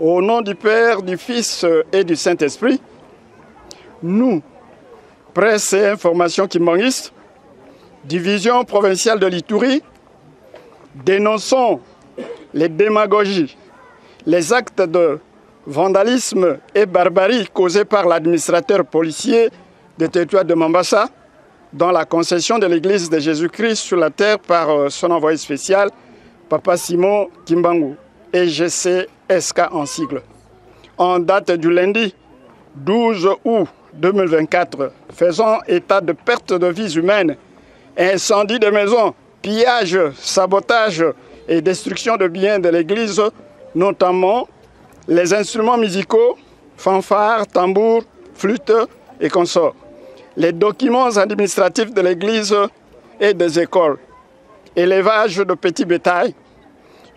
Au nom du Père, du Fils et du Saint-Esprit, nous, presse et information kimbanguiste, division provinciale de l'Ituri, dénonçons les démagogies, les actes de vandalisme et barbarie causés par l'administrateur policier des territoires de Mambasa dans la concession de l'église de Jésus-Christ sur la terre par son envoyé spécial, Papa Simon Kimbangu, EGCSK en sigle. En date du lundi 12 août 2024, faisant état de perte de vies humaines, incendie de maisons, pillage, sabotage et destruction de biens de l'église, notamment les instruments musicaux, fanfares, tambours, flûtes et consorts, les documents administratifs de l'église et des écoles, élevage de petits bétails,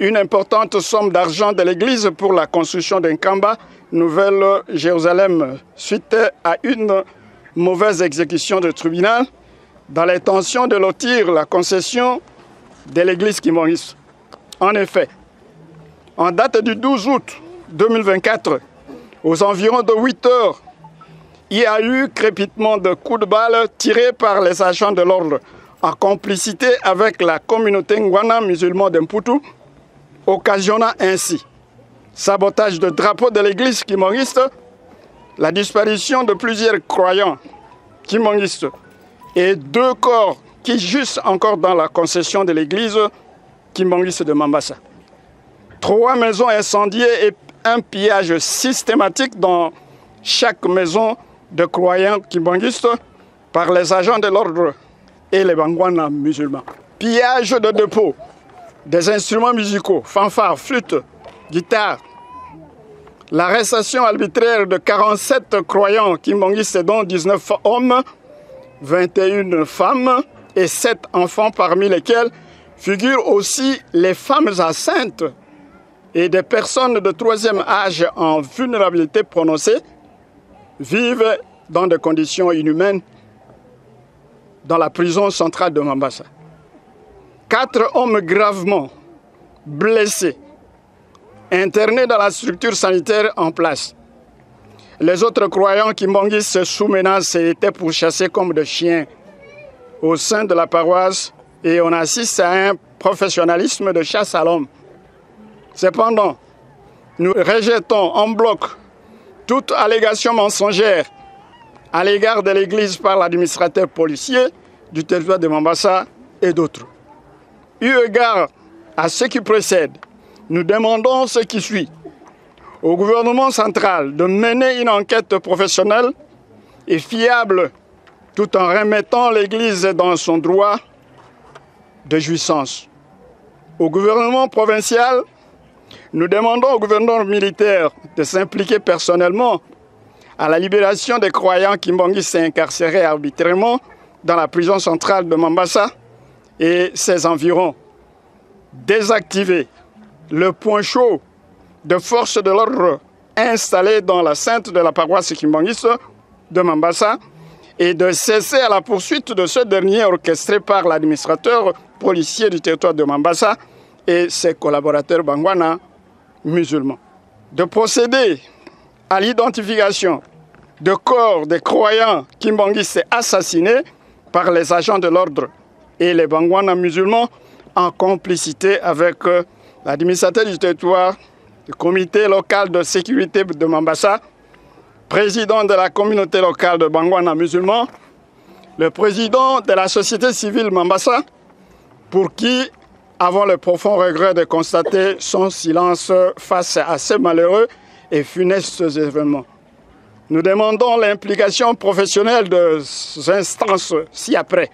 une importante somme d'argent de l'église pour la construction d'un Kamba, Nouvelle-Jérusalem, suite à une mauvaise exécution du tribunal, dans l'intention de lotir la concession de l'église kimbanguiste. En effet, en date du 12 août 2024, aux environs de 8 heures, il y a eu crépitement de coups de balle tirés par les agents de l'ordre en complicité avec la communauté Ngwana musulmane d'Mputu, occasionnant ainsi sabotage de drapeaux de l'église kimbanguiste, la disparition de plusieurs croyants kimbanguistes et 2 corps qui gisent encore dans la concession de l'église kimbanguiste de Mambasa. 3 maisons incendiées et un pillage systématique dans chaque maison de croyants kimbanguistes par les agents de l'ordre et les Bangwana musulmans. Pillage de dépôts, des instruments musicaux, fanfares, flûtes, guitares. L'arrestation arbitraire de 47 croyants kimbanguistes dont 19 hommes, 21 femmes et 7 enfants, parmi lesquels figurent aussi les femmes enceintes et des personnes de 3e âge en vulnérabilité prononcée, vivent dans des conditions inhumaines dans la prison centrale de Mambasa. 4 hommes gravement blessés, internés dans la structure sanitaire en place. Les autres croyants kimbanguistes sous menace étaient pourchassés comme des chiens au sein de la paroisse et on assiste à un professionnalisme de chasse à l'homme. Cependant, nous rejetons en bloc toute allégation mensongère à l'égard de l'Église par l'administrateur policier du territoire de Mambasa et d'autres. Eu égard à ce qui précède, nous demandons ce qui suit au gouvernement central de mener une enquête professionnelle et fiable tout en remettant l'Église dans son droit de jouissance. Au gouvernement provincial, nous demandons au gouverneur militaire de s'impliquer personnellement à la libération des croyants kimbanguistes incarcérés arbitrairement dans la prison centrale de Mambasa et ses environs. Désactiver le point chaud de force de l'ordre installé dans la ceinte de la paroisse kimbanguiste de Mambasa et de cesser à la poursuite de ce dernier orchestré par l'administrateur policier du territoire de Mambasa et ses collaborateurs bangwana musulmans. De procéder à l'identification de corps des croyants kimbanguistes assassinés par les agents de l'ordre et les bangwana musulmans en complicité avec l'administrateur du territoire, le comité local de sécurité de Mambasa, président de la communauté locale de Bangwana musulmans, le président de la société civile Mambasa, pour qui avons le profond regret de constater son silence face à ces malheureux et funestes événements. Nous demandons l'implication professionnelle des instances ci-après.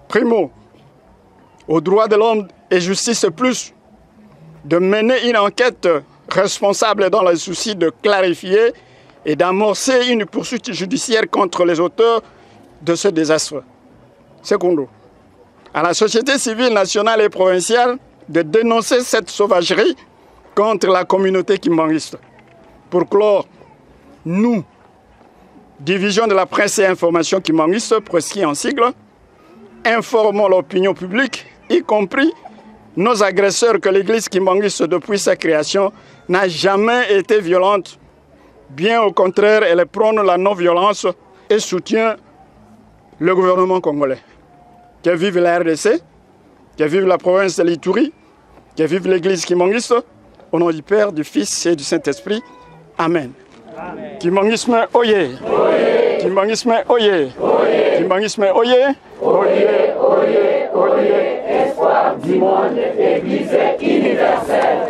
Primo, aux droits de l'homme et justice plus, de mener une enquête responsable dans le souci de clarifier et d'amorcer une poursuite judiciaire contre les auteurs de ce désastre. Secondo, à la société civile nationale et provinciale de dénoncer cette sauvagerie contre la communauté kimbanguiste. Pour clore, nous, division de la presse et information kimbanguiste, presque en sigle, informons l'opinion publique, y compris nos agresseurs que l'Église Kimbangiste, depuis sa création, n'a jamais été violente. Bien au contraire, elle prône la non-violence et soutient le gouvernement congolais. Que vive la RDC, que vive la province de l'Ituri, que vive l'Église Kimbangiste, au nom du Père, du Fils et du Saint-Esprit. Amen. Kimbangisme oye! Kimbangisme oye! Kimbangisme oye! Oye, oye, oye, espoir du monde, Église universelle.